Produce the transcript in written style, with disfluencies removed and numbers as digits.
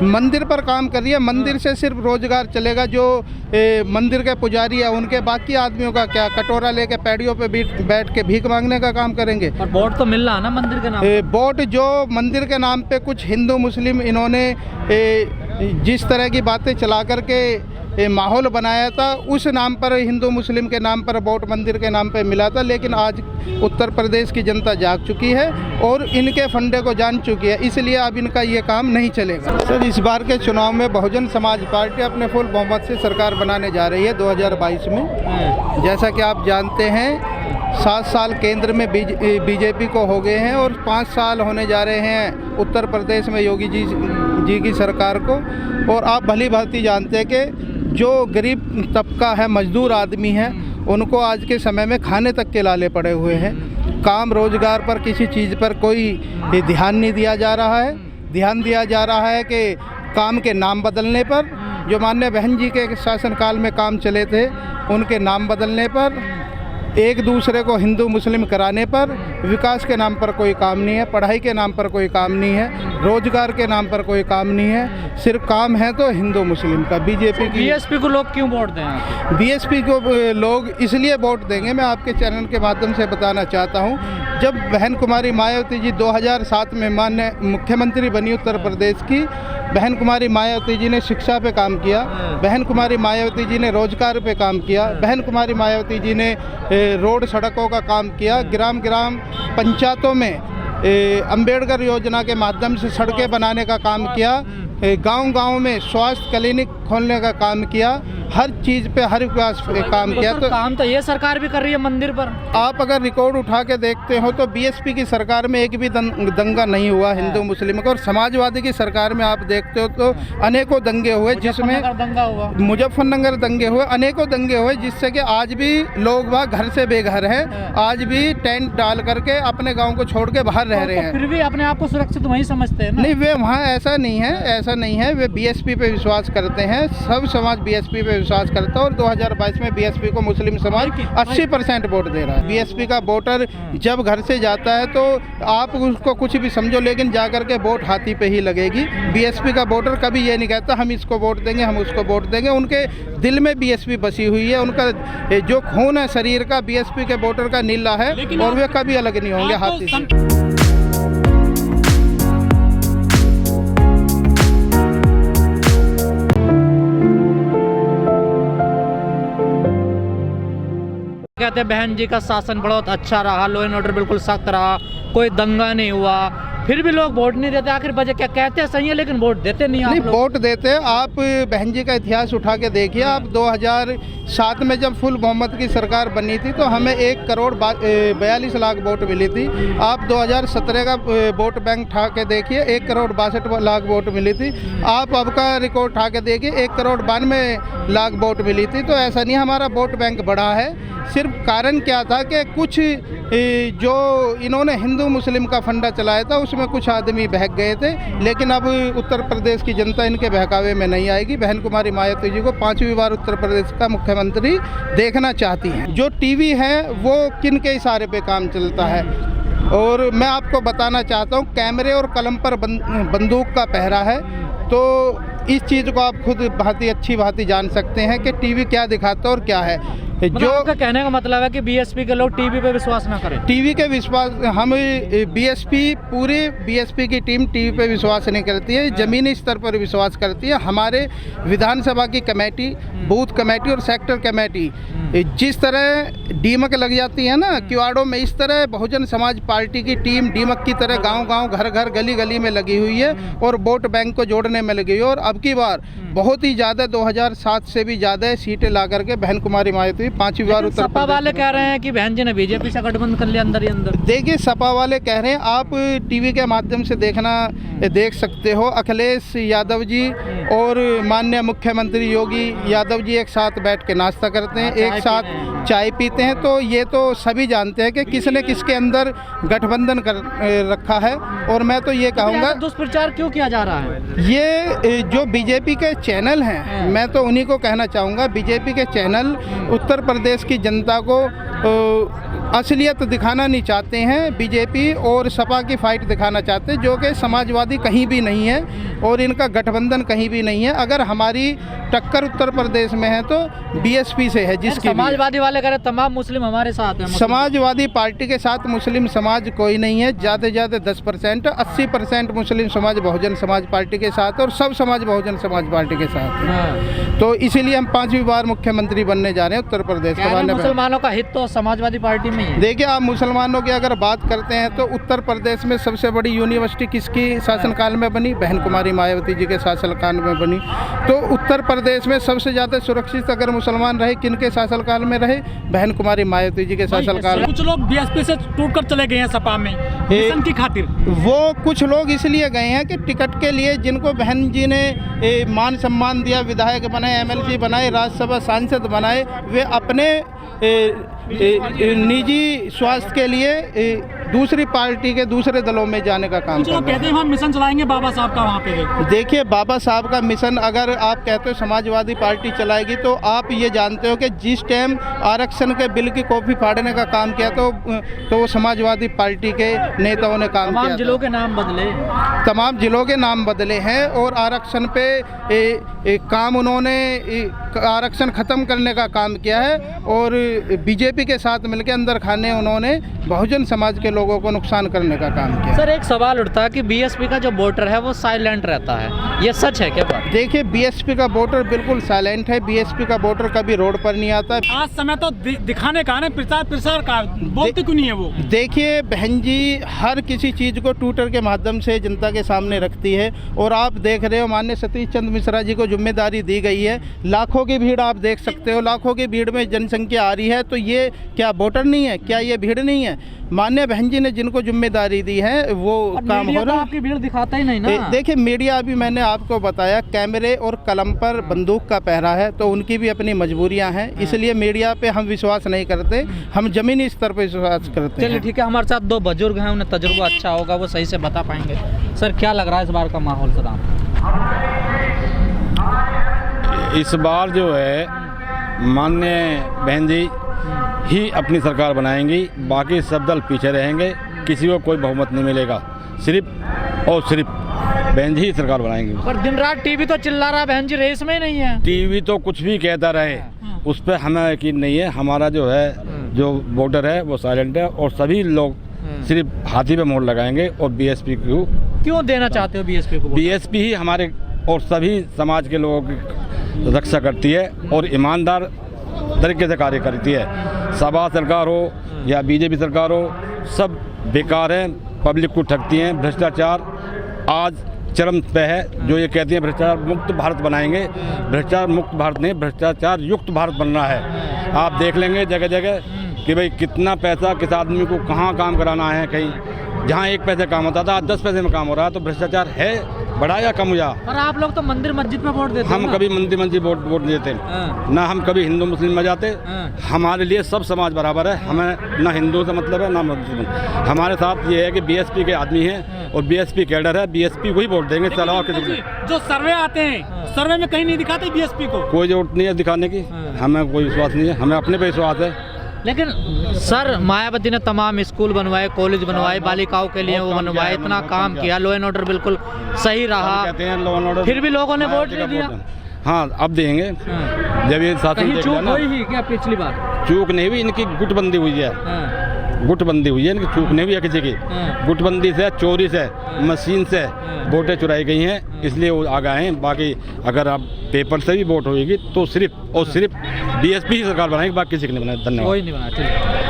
मंदिर पर काम कर रही है। मंदिर से सिर्फ रोजगार चलेगा, जो मंदिर के पुजारी है उनके, बाकी आदमियों का क्या? कटोरा लेके पैड़ियों पे बैठ के भीख मांगने का काम करेंगे। पर वोट तो मिल रहा है ना मंदिर के नाम। वोट जो मंदिर के नाम पे कुछ हिंदू मुस्लिम इन्होंने जिस तरह की बातें चला करके माहौल बनाया था, उस नाम पर, हिंदू मुस्लिम के नाम पर वोट मंदिर के नाम पे मिला था। लेकिन आज उत्तर प्रदेश की जनता जाग चुकी है और इनके फंडे को जान चुकी है, इसलिए अब इनका ये काम नहीं चलेगा। सर, इस बार के चुनाव में बहुजन समाज पार्टी अपने फुल बहुमत से सरकार बनाने जा रही है 2022 में। जैसा कि आप जानते हैं 7 साल केंद्र में बीजेपी को हो गए हैं और 5 साल होने जा रहे हैं उत्तर प्रदेश में योगी जी की सरकार को। और आप भली भांति जानते हैं कि जो गरीब तबका है, मजदूर आदमी है, उनको आज के समय में खाने तक के लाले पड़े हुए हैं। काम रोजगार पर, किसी चीज़ पर कोई ध्यान नहीं दिया जा रहा है। ध्यान दिया जा रहा है कि काम के नाम बदलने पर, जो माननीय बहन जी के शासनकाल में काम चले थे उनके नाम बदलने पर, एक दूसरे को हिंदू मुस्लिम कराने पर। विकास के नाम पर कोई काम नहीं है, पढ़ाई के नाम पर कोई काम नहीं है, रोजगार के नाम पर कोई काम नहीं है। सिर्फ काम है तो हिंदू मुस्लिम का। बीएसपी को लोग क्यों वोट दें? बीएसपी को लोग इसलिए वोट देंगे, मैं आपके चैनल के माध्यम से बताना चाहता हूँ। जब बहन कुमारी मायावती जी 2007 में माननीय मुख्यमंत्री बनी उत्तर प्रदेश की, बहन कुमारी मायावती जी ने शिक्षा पे काम किया, बहन कुमारी मायावती जी ने रोजगार पे काम किया, बहन कुमारी मायावती जी ने रोड सड़कों का काम किया, ग्राम पंचायतों में अंबेडकर योजना के माध्यम से सड़कें बनाने का काम किया, गांव-गांव में स्वास्थ्य क्लिनिक खोलने का काम किया, हर चीज़ पे हर विकास पे काम किया। तो काम तो ये सरकार भी कर रही है मंदिर पर। आप अगर रिकॉर्ड उठा के देखते हो तो बीएसपी की सरकार में एक भी दंगा नहीं हुआ हिंदू मुस्लिम का। और समाजवादी की सरकार में आप देखते हो तो अनेकों दंगे हुए, जिसमें मुजफ्फरनगर दंगे हुए, अनेकों दंगे हुए, जिससे कि आज भी लोग वहाँ घर से बेघर हैं, आज भी टेंट डाल करके अपने गाँव को छोड़ के बाहर रह रहे हैं। फिर भी अपने आप को सुरक्षित वहीं समझते हैं ना? नहीं, वे वहाँ ऐसा नहीं है, ऐसा नहीं है। वे बीएसपी पे विश्वास करते हैं, सब समाज बीएसपी पे विश्वास करता है। और 2022 में बीएसपी को मुस्लिम समाज 80% वोट दे रहा है। बीएसपी का वोटर जब घर से जाता है तो आप उसको कुछ भी समझो, लेकिन जाकर के वोट हाथी पे ही लगेगी। बीएसपी का वोटर कभी ये नहीं कहता हम इसको वोट देंगे, हम उसको वोट देंगे। उनके दिल में बीएसपी बसी हुई है, उनका जो खून है शरीर का बीएसपी के वोटर का नीला है और वे कभी अलग नहीं होंगे हाथी से। कहते हैं बहन जी का शासन बहुत अच्छा रहा, लॉ एंड ऑर्डर बिल्कुल सख्त रहा, कोई दंगा नहीं हुआ, फिर भी लोग वोट नहीं देते। आखिर वजह क्या? कहते हैं सही है लेकिन वोट देते नहीं। नहीं, वोट देते। आप बहन जी का इतिहास उठा के देखिए। आप 2007 में जब फुल बहुमत की सरकार बनी थी तो हमें 1 करोड़ 42 लाख वोट मिली थी। आप 2017 का वोट बैंक उठा के देखिए, 1 करोड़ 62 लाख वोट मिली थी। आप अब का रिकॉर्ड उठा के देखिए, 1 करोड़ 92 लाख वोट मिली थी। तो ऐसा नहीं हमारा वोट बैंक बढ़ा है। सिर्फ कारण क्या था कि कुछ जो इन्होंने हिंदू मुस्लिम का फंडा चलाया था उसमें कुछ आदमी बहक गए थे। लेकिन अब उत्तर प्रदेश की जनता इनके बहकावे में नहीं आएगी। बहन कुमारी मायावती जी को 5वीं बार उत्तर प्रदेश का मुख्यमंत्री देखना चाहती हैं। जो टीवी है वो किन के इशारे पे काम चलता है। और मैं आपको बताना चाहता हूँ, कैमरे और कलम पर बंदूक का पहरा है। तो इस चीज़ को आप खुद अच्छी भांति जान सकते हैं कि टीवी क्या दिखाता है और क्या है। जो आपका कहने का मतलब है कि बीएसपी के लोग टीवी पे विश्वास ना करें। टीवी के विश्वास, हम पूरी बीएसपी की टीम टीवी पे विश्वास नहीं करती है, ज़मीनी स्तर पर विश्वास करती है। हमारे विधानसभा की कमेटी, बूथ कमेटी और सेक्टर कमेटी जिस तरह डीमक लग जाती है ना किवाड़ों में, इस तरह बहुजन समाज पार्टी की टीम डीमक की तरह गांव-गांव, घर-घर, गली-गली में लगी हुई है और वोट बैंक को जोड़ने में लगी हुई है। और अब की बार बहुत ही ज़्यादा 2007 से भी ज़्यादा सीटें ला करके बहन कुमारी मायावती 5वीं बार उत्तर सपा वाले कह रहे हैं कि बहन जी ने बीजेपी से गठबंधन कर लिया अंदर ही अंदर। देखिए, सपा वाले कह रहे हैं, आप टीवी के माध्यम से देख सकते हो, अखिलेश यादव जी और माननीय मुख्यमंत्री योगी यादव जी एक साथ बैठ के नाश्ता करते हैं, एक साथ चाय पीते हैं। तो ये तो सभी जानते हैं कि किसने किसके अंदर गठबंधन कर रखा है। और मैं तो ये कहूँगा, दुष्प्रचार क्यों किया जा रहा है? ये जो बीजेपी के चैनल हैं, मैं तो उन्हीं को कहना चाहूँगा, बीजेपी के चैनल उत्तर प्रदेश की जनता को असलियत दिखाना नहीं चाहते हैं। बीजेपी और सपा की फाइट दिखाना चाहते हैं, जो कि समाजवादी कहीं भी नहीं है और इनका गठबंधन कहीं भी नहीं है। अगर हमारी टक्कर उत्तर प्रदेश में है तो बीएसपी से है, जिसकी समाजवादी वाले कह रहे तमाम मुस्लिम हमारे साथ हैं। समाजवादी पार्टी के साथ मुस्लिम समाज कोई नहीं है। ज़्यादा से ज़्यादा 10%, 80% मुस्लिम समाज बहुजन समाज पार्टी के साथ और सब समाज बहुजन समाज पार्टी के साथ है। तो इसीलिए हम 5वीं बार मुख्यमंत्री बनने जा रहे हैं उत्तर प्रदेश के। मुसलमानों का हित तो समाजवादी पार्टी में ही। देखिए, आप मुसलमानों की अगर बात करते हैं तो उत्तर प्रदेश में सबसे बड़ी यूनिवर्सिटी किसकी शासनकाल में बनी? बहन कुमारी मायावती जी के शासनकाल में बनी। तो उत्तर प्रदेश में सबसे ज़्यादा सुरक्षित अगर मुसलमान रहे किनके शासनकाल में रहे? बहन कुमारी मायावती जी के शासनकाल में। कुछ लोग बीएसपी से टूटकर चले गए हैं सपा में मिशन की खातिर। वो कुछ लोग इसलिए गए हैं कि टिकट के लिए जिनको बहन जी ने मान सम्मान दिया, विधायक बनाए, एमएलसी बनाए, राज्यसभा सांसद बनाए, वे अपने निजी स्वास्थ्य के लिए दूसरी पार्टी के दूसरे दलों में जाने का काम कुछ लोग कहते हैं हम मिशन चलाएंगे बाबा साहब का वहाँ पे। देखिए, बाबा साहब का मिशन अगर आप कहते हो समाजवादी पार्टी चलाएगी तो आप ये जानते हो कि जिस टाइम आरक्षण के बिल की कॉपी फाड़ने का काम किया तो वो समाजवादी पार्टी के नेताओं ने काम किया। तमाम जिलों के नाम बदले, तमाम जिलों के नाम बदले हैं और आरक्षण पे काम उन्होंने आरक्षण ख़त्म करने का काम किया है और बीजेपी के साथ मिलकर अंदर खाने उन्होंने बहुजन समाज के लोगों को नुकसान करने का काम किया। सर, एक सवाल उठता है कि बीएसपी का जो वोटर है वो साइलेंट रहता है, ये सच है क्या बात? देखिए, बीएसपी का वोटर बिल्कुल साइलेंट है। बीएसपी का वोटर कभी रोड पर नहीं आता। आज समय तो दिखाने का, प्रचार प्रसार का, बोलते क्यों नहीं है वो? देखिए बहन जी, हर किसी चीज़ को ट्विटर के माध्यम से जनता के सामने रखती है और आप देख रहे हो माननीय सतीश चंद्र मिश्रा जी को जिम्मेदारी दी गई है। लाखों की भीड़ आप देख सकते हो, लाखों की भीड़ में जनसंख्या आ रही है, तो ये क्या वोटर नहीं है? क्या ये भीड़ नहीं है? माननीय बहन जी ने जिनको जिम्मेदारी दी है वो काम हो रहा है। आपकी भीड़ दिखाता ही नहीं ना। देखिए, मीडिया अभी मैंने आपको बताया कैमरे और कलम पर बंदूक का पहरा है, तो उनकी भी अपनी मजबूरियां हैं, इसलिए मीडिया पे हम विश्वास नहीं करते, हम जमीनी स्तर पर विश्वास करते हैं। चलिए ठीक है, हमारे साथ दो बुजुर्ग हैं, उन्हें तजुर्बा अच्छा होगा, वो सही से बता पाएंगे। सर, क्या लग रहा है इस बार का माहौल? सलाम, इस बार जो है माननीय बहन जी ही अपनी सरकार बनाएंगी, बाकी सब दल पीछे रहेंगे, किसी को कोई बहुमत नहीं मिलेगा, सिर्फ और सिर्फ बहन जी ही सरकार बनाएंगी। पर दिन रात टीवी तो चिल्ला रहा है बहन जी रेस में ही नहीं है। टीवी तो कुछ भी कहता रहे, उस पर हमें यकीन नहीं है। हमारा जो है जो वोटर है वो साइलेंट है और सभी लोग सिर्फ हाथी पे मोहर लगाएंगे। और बीएसपी को क्यों देना चाहते हो बीएसपी को? बीएसपी ही हमारे और सभी समाज के लोगों की रक्षा करती है और ईमानदार तरीके से कार्य करती है। सपा सरकार हो या बीजेपी सरकार हो, सब बेकार हैं, पब्लिक को ठगती हैं। भ्रष्टाचार आज चरम पे है। जो ये कहती हैं भ्रष्टाचार मुक्त भारत बनाएंगे, भ्रष्टाचार मुक्त भारत नहीं, भ्रष्टाचार युक्त भारत बनना है। आप देख लेंगे जगह जगह कि भाई कितना पैसा किस आदमी को कहाँ काम कराना है। कहीं जहाँ 1 पैसे काम होता था 10 पैसे में काम हो रहा है। तो भ्रष्टाचार है, बढ़ा या कम हुआ? पर आप लोग तो मंदिर मस्जिद में वोट देते हैं। हम कभी मंदिर मस्जिद वोट नहीं देते, ना हम कभी हिंदू मुस्लिम में जाते। हमारे लिए सब समाज बराबर है, हमें ना हिंदू से मतलब है ना मुस्लिम। हमारे साथ ये है कि बीएसपी के आदमी हैं और बीएसपी कैडर है, बीएसपी को ही वोट देंगे। चलाओ किसी जो सर्वे आते हैं, सर्वे में कहीं नहीं दिखाते बीएसपी को। कोई जरूरत नहीं है दिखाने की, हमें कोई विश्वास नहीं है, हमें अपने पे विश्वास है। लेकिन सर, मायावती ने तमाम स्कूल बनवाए, कॉलेज बनवाए, बालिकाओं के लिए वो बनवाए, इतना काम किया, लॉ एंड ऑर्डर बिल्कुल सही रहा, कहते हैं लॉ एंड ऑर्डर, फिर भी लोगों ने वोट नहीं दिया। हाँ, अब देंगे जब ये शासन चूक हुई ही क्या पिछली बार? चूक नहीं हुई, इनकी गुटबंदी हुई है। गुटबंदी हुई है, इनकी चूक नहीं हुई है किसी की। गुटबंदी से, चोरी से, मशीन से वोटें चुराई गई हैं, इसलिए वो आ गए हैं। बाकी अगर आप पेपर से भी वोट होगी तो सिर्फ और सिर्फ बीएसपी ही सरकार बनाएगी, बाकी किसी की नहीं बनाए। धन्यवाद। कोई नहीं बना।